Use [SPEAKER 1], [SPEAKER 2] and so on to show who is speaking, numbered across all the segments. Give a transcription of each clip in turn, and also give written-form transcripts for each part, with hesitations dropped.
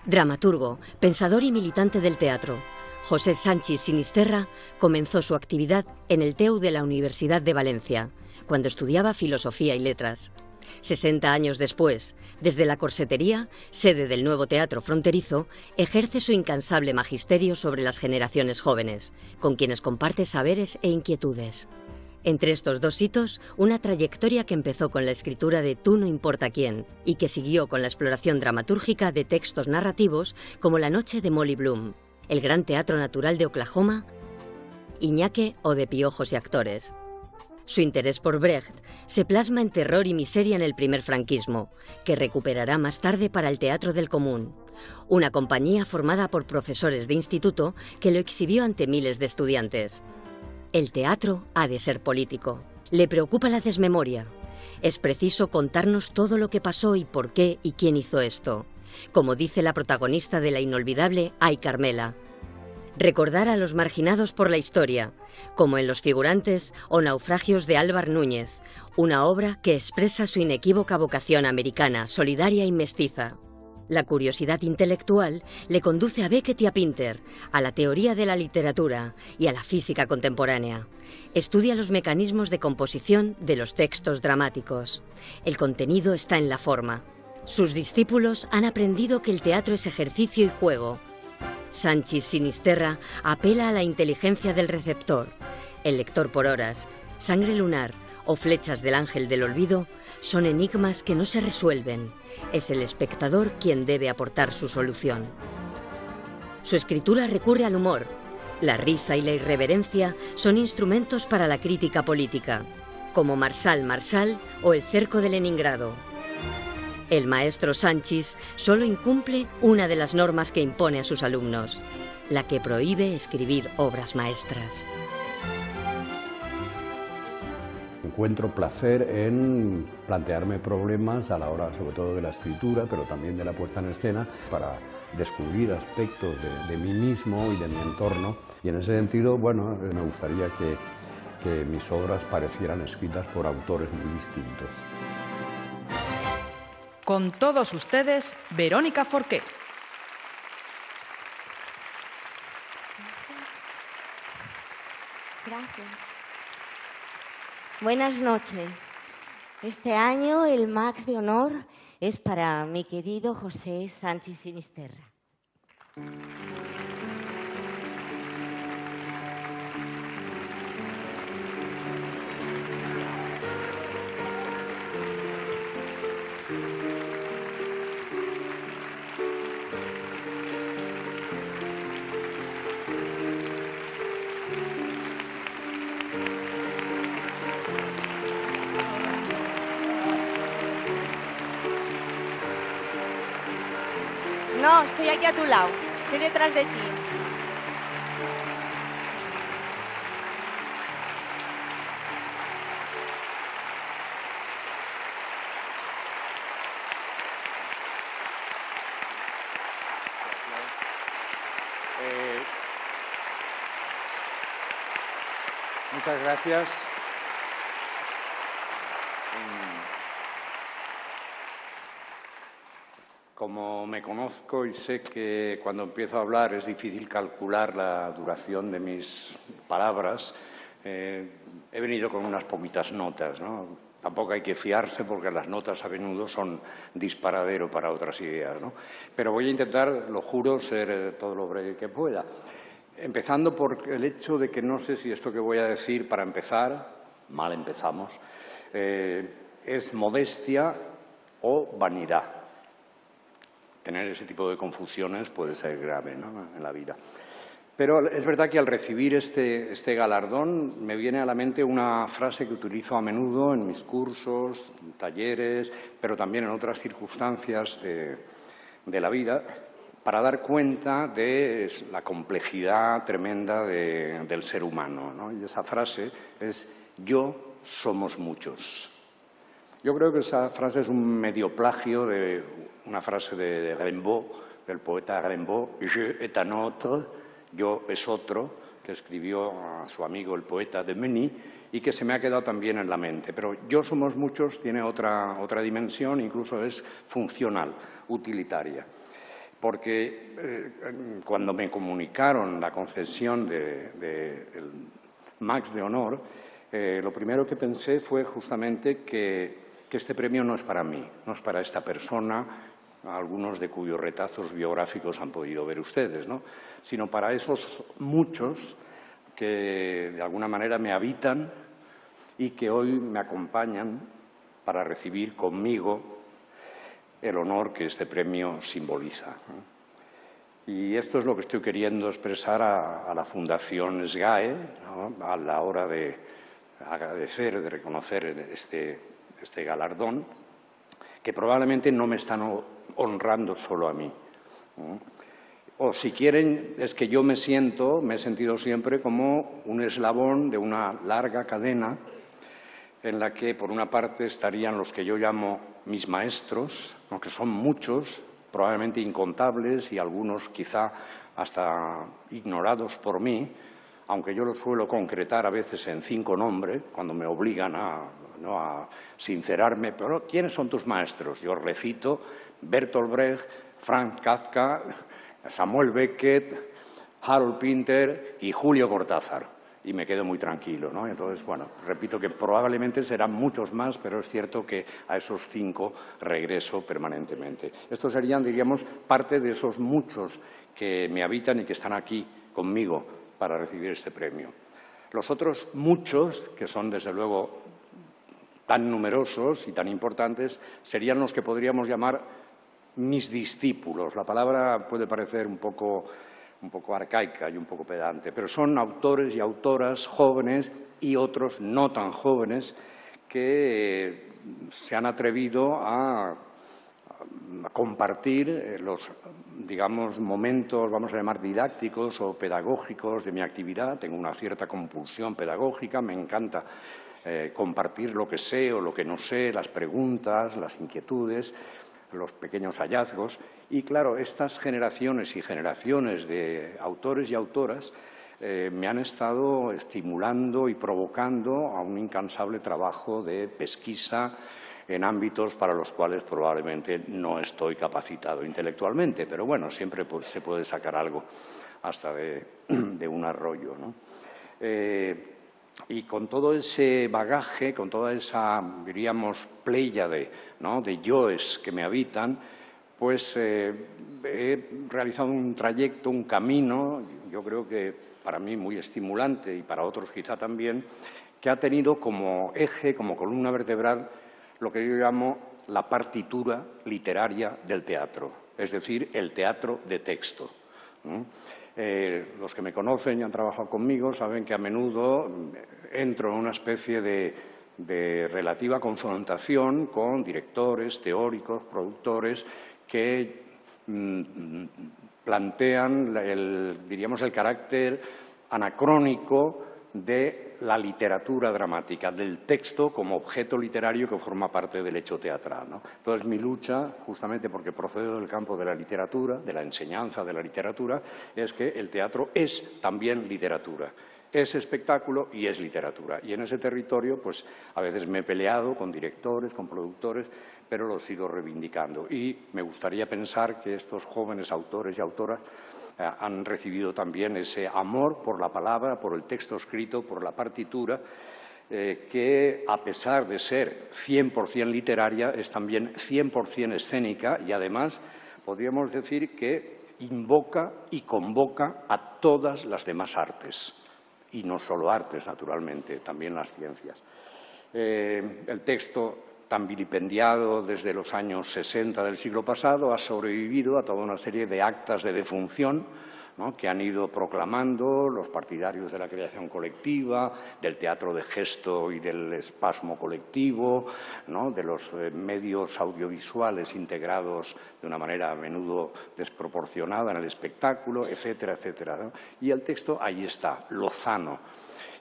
[SPEAKER 1] Dramaturgo, pensador y militante del teatro, José Sanchis Sinisterra comenzó su actividad en el TEU de la Universidad de Valencia, cuando estudiaba Filosofía y Letras. 60 años después, desde la Corsetería, sede del nuevo Teatro Fronterizo, ejerce su incansable magisterio sobre las generaciones jóvenes, con quienes comparte saberes e inquietudes. Entre estos dos hitos, una trayectoria que empezó con la escritura de Tú no importa quién y que siguió con la exploración dramatúrgica de textos narrativos como La noche de Molly Bloom, El Gran Teatro Natural de Oklahoma, Iñaque o de Piojos y actores. Su interés por Brecht se plasma en Terror y miseria en el primer franquismo, que recuperará más tarde para el Teatro del Común, una compañía formada por profesores de instituto que lo exhibió ante miles de estudiantes. El teatro ha de ser político. Le preocupa la desmemoria. Es preciso contarnos todo lo que pasó y por qué y quién hizo esto, como dice la protagonista de la inolvidable Ay Carmela. Recordar a los marginados por la historia, como en Los figurantes o Naufragios de Álvar Núñez, una obra que expresa su inequívoca vocación americana, solidaria y mestiza. La curiosidad intelectual le conduce a Beckett y a Pinter, a la teoría de la literatura y a la física contemporánea. Estudia los mecanismos de composición de los textos dramáticos. El contenido está en la forma. Sus discípulos han aprendido que el teatro es ejercicio y juego. Sanchis Sinisterra apela a la inteligencia del receptor. El lector por horas, Sangre lunar o Flechas del ángel del olvido son enigmas que no se resuelven. Es el espectador quien debe aportar su solución. Su escritura recurre al humor. La risa y la irreverencia son instrumentos para la crítica política, como Marshal o El cerco de Leningrado. El maestro Sanchis solo incumple una de las normas que impone a sus alumnos, la que prohíbe escribir obras maestras.
[SPEAKER 2] Encuentro placer en plantearme problemas a la hora, sobre todo de la escritura, pero también de la puesta en escena, para descubrir aspectos de mí mismo y de mi entorno. Y en ese sentido, bueno, me gustaría que mis obras parecieran escritas por autores muy distintos.
[SPEAKER 3] Con todos ustedes, Verónica Forqué.
[SPEAKER 4] Gracias. Buenas noches. Este año el Max de honor es para mi querido José Sanchis Sinisterra. No, estoy aquí a tu lado. Estoy detrás de ti.
[SPEAKER 5] Muchas gracias. Como me conozco y sé que cuando empiezo a hablar es difícil calcular la duración de mis palabras, he venido con unas poquitas notas, ¿no? Tampoco hay que fiarse porque las notas a menudo son disparadero para otras ideas, ¿no? Pero voy a intentar, lo juro, ser todo lo breve que pueda. Empezando por el hecho de que no sé si esto que voy a decir para empezar, mal empezamos, es modestia o vanidad. Tener ese tipo de confusiones puede ser grave, ¿no?, en la vida. Pero es verdad que al recibir este galardón me viene a la mente una frase que utilizo a menudo en mis cursos, talleres, pero también en otras circunstancias de la vida, para dar cuenta de la complejidad tremenda del ser humano, ¿no? Y esa frase es «yo somos muchos». Yo creo que esa frase es un medio plagio de una frase de Rimbaud, del poeta Rimbaud, «Je est un autre», yo es otro, que escribió a su amigo el poeta de Menis y que se me ha quedado también en la mente. Pero yo somos muchos tiene otra dimensión, incluso es funcional, utilitaria. porque cuando me comunicaron la concesión del Max de Honor, lo primero que pensé fue justamente que este premio no es para mí, no es para esta persona, algunos de cuyos retazos biográficos han podido ver ustedes, ¿no?, sino para esos muchos que de alguna manera me habitan y que hoy me acompañan para recibir conmigo el honor que este premio simboliza. Y esto es lo que estoy queriendo expresar a la Fundación SGAE, ¿no?, a la hora de agradecer, de reconocer este galardón, que probablemente no me están honrando solo a mí. O si quieren, es que yo me he sentido siempre como un eslabón de una larga cadena en la que, por una parte, estarían los que yo llamo mis maestros, aunque son muchos, probablemente incontables y algunos quizá hasta ignorados por mí, aunque yo los suelo concretar a veces en 5 nombres, cuando me obligan a sincerarme. Pero ¿quiénes son tus maestros? Yo recito Bertolt Brecht, Franz Kafka, Samuel Beckett, Harold Pinter y Julio Cortázar. Y me quedo muy tranquilo, ¿no? Entonces, bueno, repito que probablemente serán muchos más, pero es cierto que a esos 5 regreso permanentemente. Estos serían, diríamos, parte de esos muchos que me habitan y que están aquí conmigo para recibir este premio. Los otros muchos, que son desde luego tan numerosos y tan importantes, serían los que podríamos llamar mis discípulos. La palabra puede parecer un poco arcaica y un poco pedante, pero son autores y autoras jóvenes y otros no tan jóvenes que se han atrevido a compartir los, digamos, momentos, vamos a llamar didácticos o pedagógicos de mi actividad. Tengo una cierta compulsión pedagógica, me encanta compartir lo que sé o lo que no sé, las preguntas, las inquietudes, los pequeños hallazgos. Y claro, estas generaciones y generaciones de autores y autoras me han estado estimulando y provocando a un incansable trabajo de pesquisa en ámbitos para los cuales probablemente no estoy capacitado intelectualmente, pero bueno, siempre se puede sacar algo hasta de un arroyo, ¿no? Y con todo ese bagaje, con toda esa, diríamos, pléyade, ¿no?, de yoes que me habitan, pues he realizado un trayecto, un camino, yo creo que para mí muy estimulante y para otros quizá también, que ha tenido como eje, como columna vertebral, lo que yo llamo la partitura literaria del teatro, es decir, el teatro de texto. Los que me conocen y han trabajado conmigo saben que a menudo entro en una especie de relativa confrontación con directores, teóricos, productores que plantean diríamos, el carácter anacrónico de la literatura dramática, del texto como objeto literario que forma parte del hecho teatral, ¿no? Entonces, mi lucha, justamente porque procedo del campo de la literatura, de la enseñanza de la literatura, es que el teatro es también literatura. Es espectáculo y es literatura. Y en ese territorio, pues, a veces me he peleado con directores, con productores, pero lo sigo reivindicando. Y me gustaría pensar que estos jóvenes autores y autoras han recibido también ese amor por la palabra, por el texto escrito, por la partitura, que a pesar de ser 100% literaria, es también 100% escénica y además podríamos decir que invoca y convoca a todas las demás artes. Y no solo artes, naturalmente, también las ciencias. El texto, tan vilipendiado desde los años 60 del siglo pasado, ha sobrevivido a toda una serie de actas de defunción, ¿no?, que han ido proclamando los partidarios de la creación colectiva, del teatro de gesto y del espasmo colectivo, ¿no?, de los medios audiovisuales integrados de una manera a menudo desproporcionada en el espectáculo, etcétera, etcétera, ¿no? Y el texto ahí está, lozano.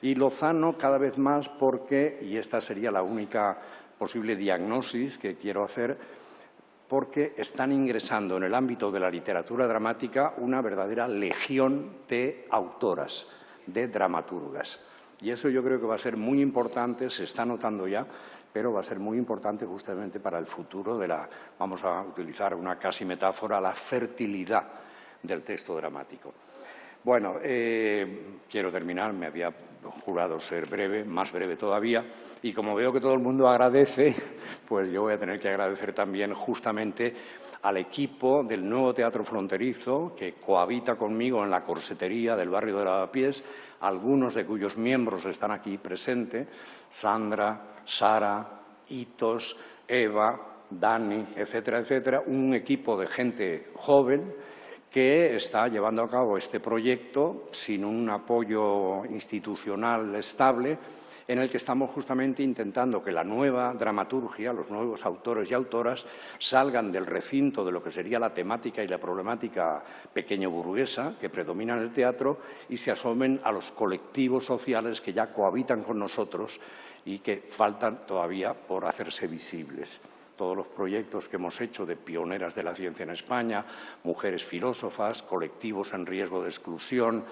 [SPEAKER 5] Y lozano cada vez más porque, y esta sería la única posible diagnosis que quiero hacer, porque están ingresando en el ámbito de la literatura dramática una verdadera legión de autoras, de dramaturgas. Y eso yo creo que va a ser muy importante, se está notando ya, pero va a ser muy importante justamente para el futuro de la, vamos a utilizar una casi metáfora, la fertilidad del texto dramático. Bueno, quiero terminar, me había jurado ser breve, más breve todavía, y como veo que todo el mundo agradece, pues yo voy a tener que agradecer también justamente al equipo del nuevo Teatro Fronterizo, que cohabita conmigo en la corsetería del barrio de Lavapiés, algunos de cuyos miembros están aquí presentes, Sandra, Sara, Hitos, Eva, Dani, etcétera, etcétera, un equipo de gente joven que está llevando a cabo este proyecto sin un apoyo institucional estable, en el que estamos justamente intentando que la nueva dramaturgia, los nuevos autores y autoras, salgan del recinto de lo que sería la temática y la problemática pequeño burguesa que predomina en el teatro y se asomen a los colectivos sociales que ya cohabitan con nosotros y que faltan todavía por hacerse visibles. Todos los proyectos que hemos hecho de pioneras de la ciencia en España, mujeres filósofas, colectivos en riesgo de exclusión,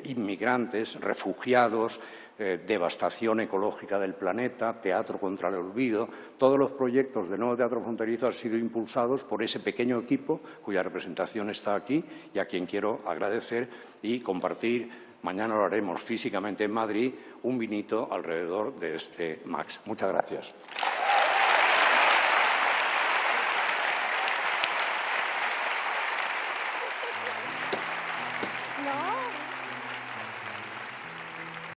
[SPEAKER 5] inmigrantes, refugiados, devastación ecológica del planeta, teatro contra el olvido, todos los proyectos de Nuevo Teatro Fronterizo han sido impulsados por ese pequeño equipo cuya representación está aquí y a quien quiero agradecer y compartir, mañana lo haremos físicamente en Madrid, un vinito alrededor de este Max. Muchas gracias.